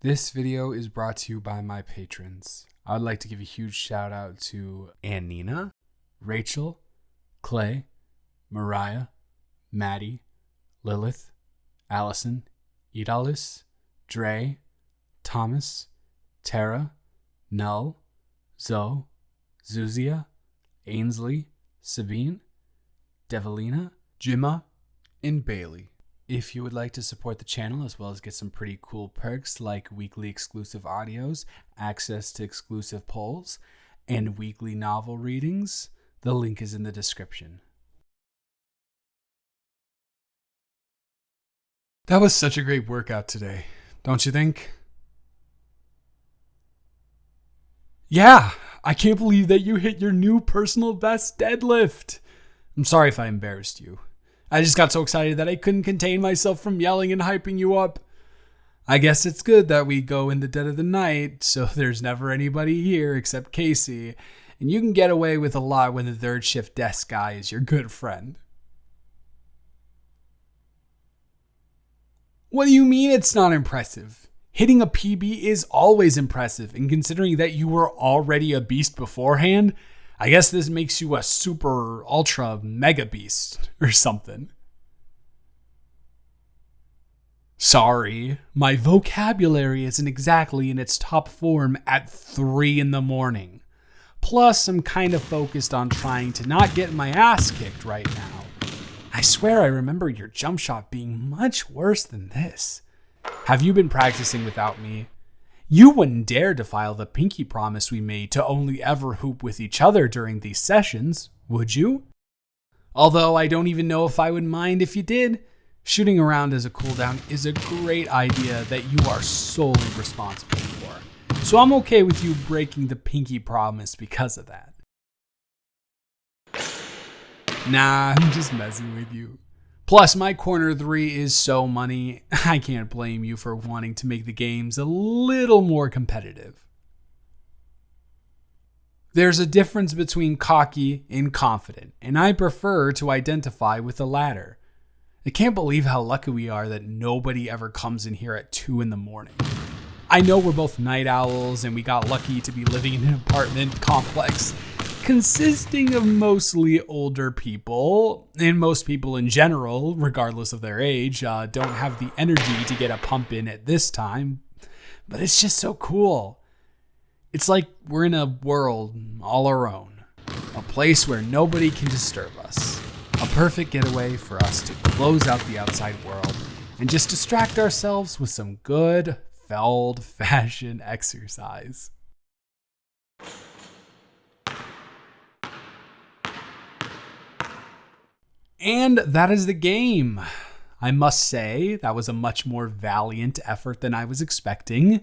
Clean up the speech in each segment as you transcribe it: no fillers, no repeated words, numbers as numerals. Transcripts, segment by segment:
This video is brought to you by my patrons. I would like to give a huge shout out to Annina, Rachel, Clay, Mariah, Maddie, Lilith, Allison, Idalis, Dre, Thomas, Tara, Null, Zoe, Zuzia, Ainsley, Sabine, Develina, Jimma, and Bailey. If you would like to support the channel as well as get some pretty cool perks like weekly exclusive audios, access to exclusive polls, and weekly novel readings, the link is in the description. That was such a great workout today, don't you think? Yeah, I can't believe that you hit your new personal best deadlift. I'm sorry if I embarrassed you. I just got so excited that I couldn't contain myself from yelling and hyping you up. I guess it's good that we go in the dead of the night, so there's never anybody here except Casey, and you can get away with a lot when the third shift desk guy is your good friend. What do you mean it's not impressive? Hitting a PB is always impressive, and considering that you were already a beast beforehand, I guess this makes you a super ultra mega beast or something. Sorry, my vocabulary isn't exactly in its top form at 3 a.m. Plus, I'm kind of focused on trying to not get my ass kicked right now. I swear I remember your jump shot being much worse than this. Have you been practicing without me? You wouldn't dare defile the pinky promise we made to only ever hoop with each other during these sessions, would you? Although I don't even know if I would mind if you did. Shooting around as a cooldown is a great idea that you are solely responsible for. So I'm okay with you breaking the pinky promise because of that. Nah, I'm just messing with you. Plus, my corner 3 is so money, I can't blame you for wanting to make the games a little more competitive. There's a difference between cocky and confident, and I prefer to identify with the latter. I can't believe how lucky we are that nobody ever comes in here at 2 a.m. I know we're both night owls, and we got lucky to be living in an apartment complex consisting of mostly older people, and most people in general, regardless of their age, don't have the energy to get a pump in at this time. But it's just so cool. It's like we're in a world all our own, a place where nobody can disturb us, a perfect getaway for us to close out the outside world and just distract ourselves with some good old-fashioned exercise. And that is the game. I must say, that was a much more valiant effort than I was expecting.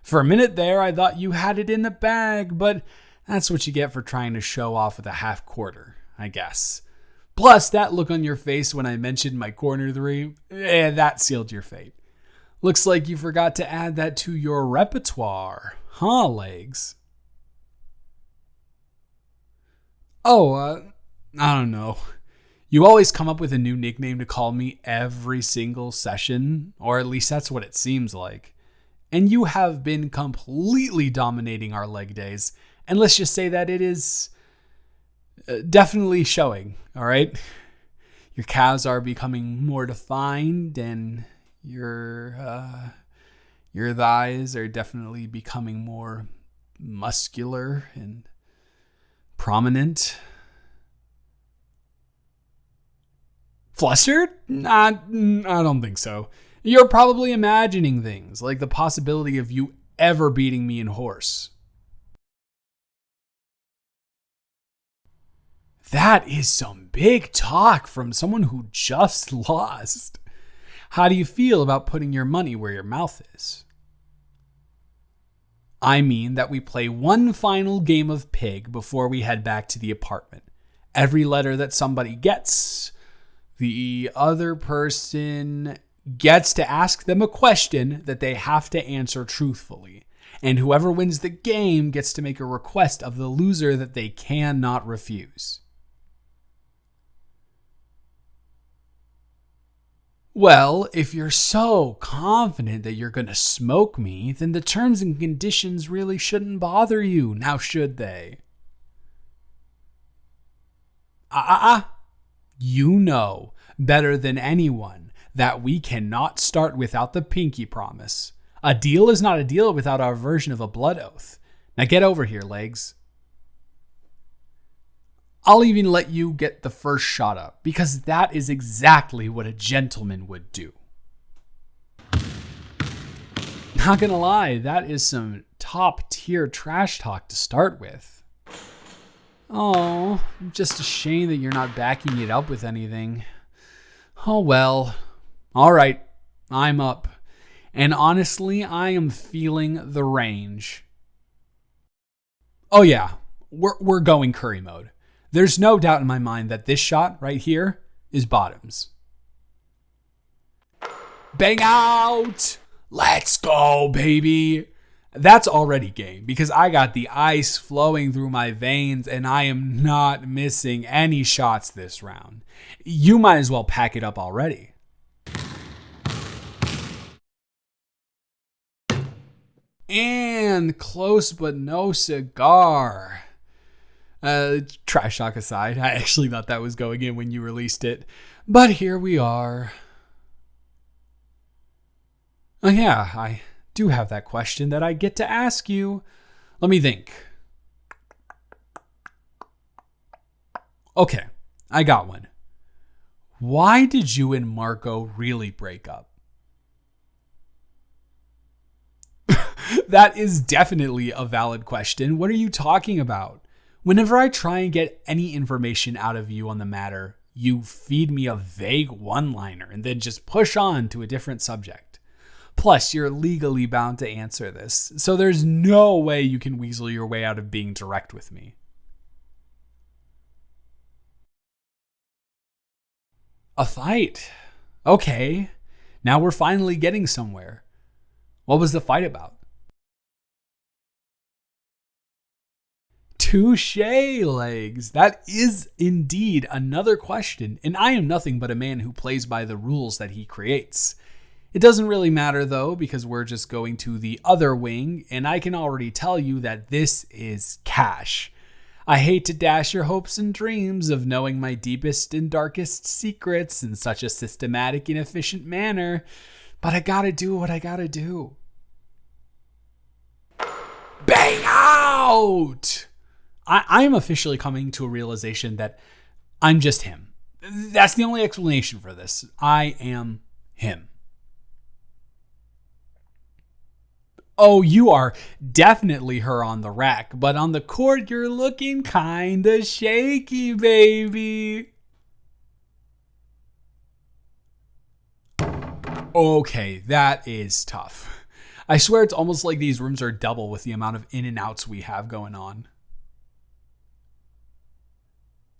For a minute there, I thought you had it in the bag, but that's what you get for trying to show off with a half quarter, I guess. Plus, that look on your face when I mentioned my corner 3, that sealed your fate. Looks like you forgot to add that to your repertoire, huh, Legs? I don't know. You always come up with a new nickname to call me every single session, or at least that's what it seems like. And you have been completely dominating our leg days, and let's just say that it is definitely showing, all right? Your calves are becoming more defined, and your thighs are definitely becoming more muscular and prominent. Flustered? Nah, I don't think so. You're probably imagining things, like the possibility of you ever beating me in horse. That is some big talk from someone who just lost. How do you feel about putting your money where your mouth is? I mean that we play one final game of Pig before we head back to the apartment. Every letter that somebody gets, the other person gets to ask them a question that they have to answer truthfully. And whoever wins the game gets to make a request of the loser that they cannot refuse. Well, if you're so confident that you're going to smoke me, then the terms and conditions really shouldn't bother you, now should they? You know better than anyone that we cannot start without the pinky promise. A deal is not a deal without our version of a blood oath. Now get over here, legs. I'll even let you get the first shot up, because that is exactly what a gentleman would do. Not gonna lie, that is some top tier trash talk to start with. Oh, just a shame that you're not backing it up with anything. Oh well. Alright, I'm up. And honestly, I am feeling the range. Oh yeah, we're going curry mode. There's no doubt in my mind that this shot right here is bottoms. Bang out! Let's go, baby! That's already game because I got the ice flowing through my veins and I am not missing any shots this round. You might as well pack it up already. And close but no cigar. Trash talk aside, I actually thought that was going in when you released it. But here we are. Oh yeah, I do have that question that I get to ask you. Let me think. Okay, I got one. Why did you and Marco really break up? That is definitely a valid question. What are you talking about? Whenever I try and get any information out of you on the matter, you feed me a vague one-liner and then just push on to a different subject. Plus, you're legally bound to answer this, so there's no way you can weasel your way out of being direct with me. A fight? Okay, now we're finally getting somewhere. What was the fight about? Touche, legs. That is indeed another question, and I am nothing but a man who plays by the rules that he creates. It doesn't really matter though, because we're just going to the other wing, and I can already tell you that this is cash. I hate to dash your hopes and dreams of knowing my deepest and darkest secrets in such a systematic and efficient manner, but I gotta do what I gotta do. Bang out! I'm officially coming to a realization that I'm just him. That's the only explanation for this. I am him. Oh, you are definitely her on the rack, but on the court, you're looking kinda shaky, baby. Okay, that is tough. I swear it's almost like these rooms are double with the amount of in and outs we have going on.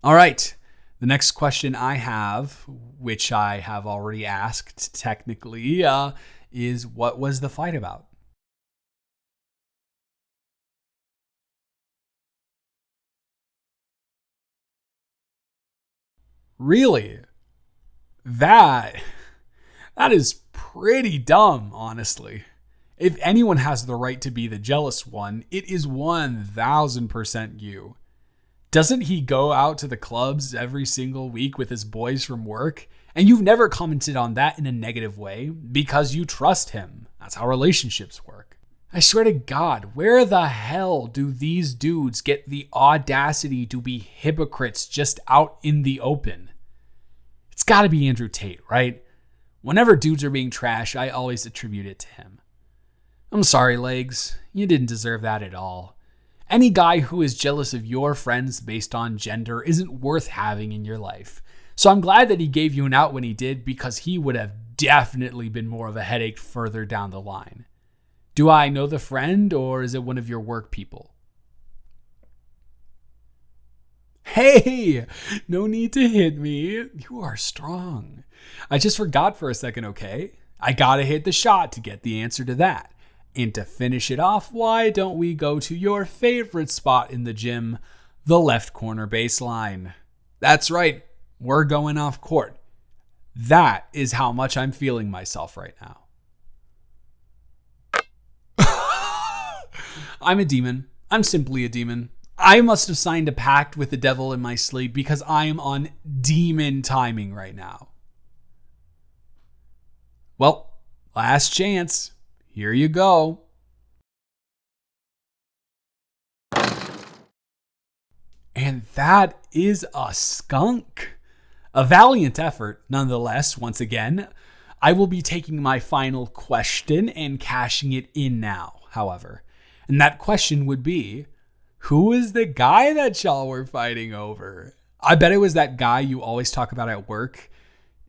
All right, the next question I have, which I have already asked technically, is what was the fight about? Really? That is pretty dumb, honestly. If anyone has the right to be the jealous one, it is 1000% you. Doesn't he go out to the clubs every single week with his boys from work? And you've never commented on that in a negative way because you trust him. That's how relationships work. I swear to God, where the hell do these dudes get the audacity to be hypocrites just out in the open? It's got to be Andrew Tate, right? Whenever dudes are being trash, I always attribute it to him. I'm sorry, legs. You didn't deserve that at all. Any guy who is jealous of your friends based on gender isn't worth having in your life. So I'm glad that he gave you an out when he did, because he would have definitely been more of a headache further down the line. Do I know the friend, or is it one of your work people? Hey, no need to hit me. You are strong. I just forgot for a second, okay? I gotta hit the shot to get the answer to that. And to finish it off, why don't we go to your favorite spot in the gym, the left corner baseline? That's right, we're going off court. That is how much I'm feeling myself right now. I'm a demon. I'm simply a demon. I must have signed a pact with the devil in my sleep because I am on demon timing right now. Well, last chance. Here you go. And that is a skunk. A valiant effort, nonetheless, once again. I will be taking my final question and cashing it in now, however. And that question would be, who is the guy that y'all were fighting over? I bet it was that guy you always talk about at work.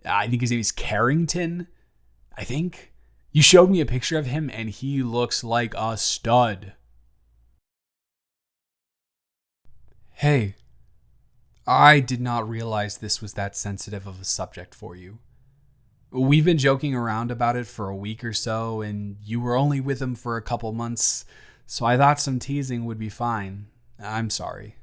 I think his name is Carrington. I think. You showed me a picture of him and he looks like a stud. Hey, I did not realize this was that sensitive of a subject for you. We've been joking around about it for a week or so, and you were only with him for a couple months, so I thought some teasing would be fine. I'm sorry.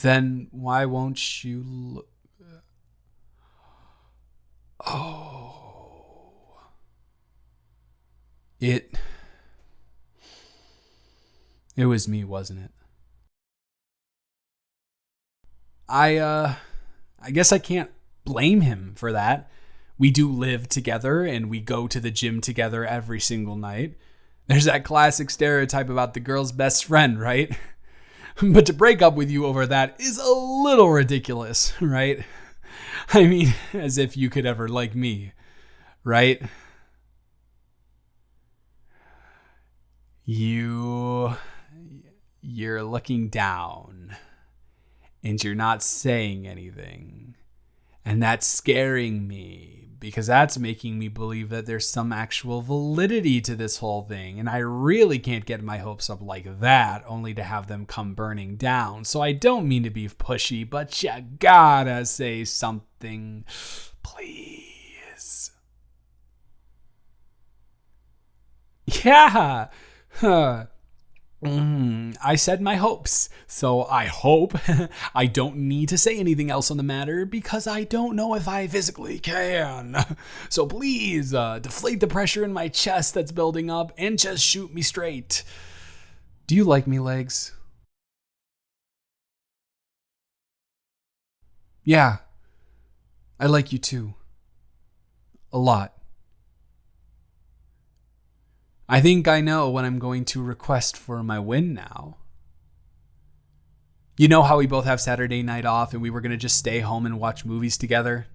Then why won't you Oh. It was me, wasn't it? I guess I can't blame him for that. We do live together and we go to the gym together every single night. There's that classic stereotype about the girl's best friend, right? But to break up with you over that is a little ridiculous, right? I mean, as if you could ever like me, right? You're looking down and you're not saying anything. And that's scaring me because that's making me believe that there's some actual validity to this whole thing. And I really can't get my hopes up like that, only to have them come burning down. So I don't mean to be pushy, but you gotta say something, please. Yeah. I said my hopes, so I hope I don't need to say anything else on the matter because I don't know if I physically can. So please deflate the pressure in my chest that's building up and just shoot me straight. Do you like me, legs? Yeah, I like you too. A lot. I think I know what I'm going to request for my win now. You know how we both have Saturday night off and we were going to just stay home and watch movies together?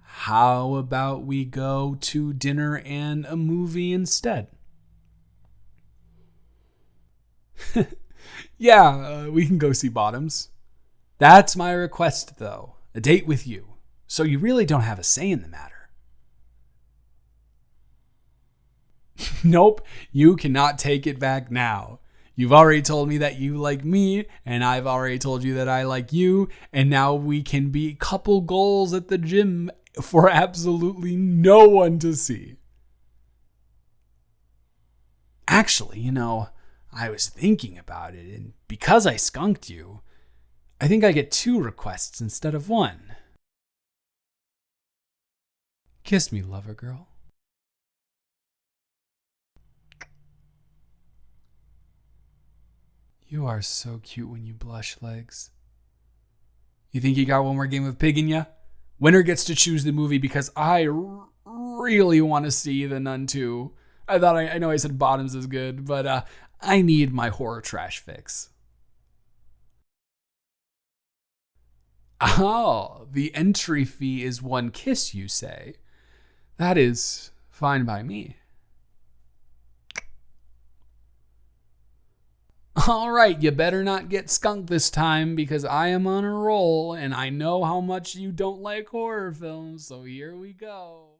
How about we go to dinner and a movie instead? Yeah, we can go see Bottoms. That's my request, though. A date with you. So you really don't have a say in the matter. Nope, you cannot take it back now. You've already told me that you like me, and I've already told you that I like you, and now we can be couple goals at the gym for absolutely no one to see. Actually, I was thinking about it, and because I skunked you, I think I get 2 requests instead of 1. Kiss me, lover girl. You are so cute when you blush, legs. You think you got one more game of pig in ya? Winner gets to choose the movie because I really want to see The Nun 2. I know I said Bottoms is good, but I need my horror trash fix. Oh, the entry fee is 1 kiss, you say? That is fine by me. All right, you better not get skunked this time because I am on a roll and I know how much you don't like horror films, so here we go.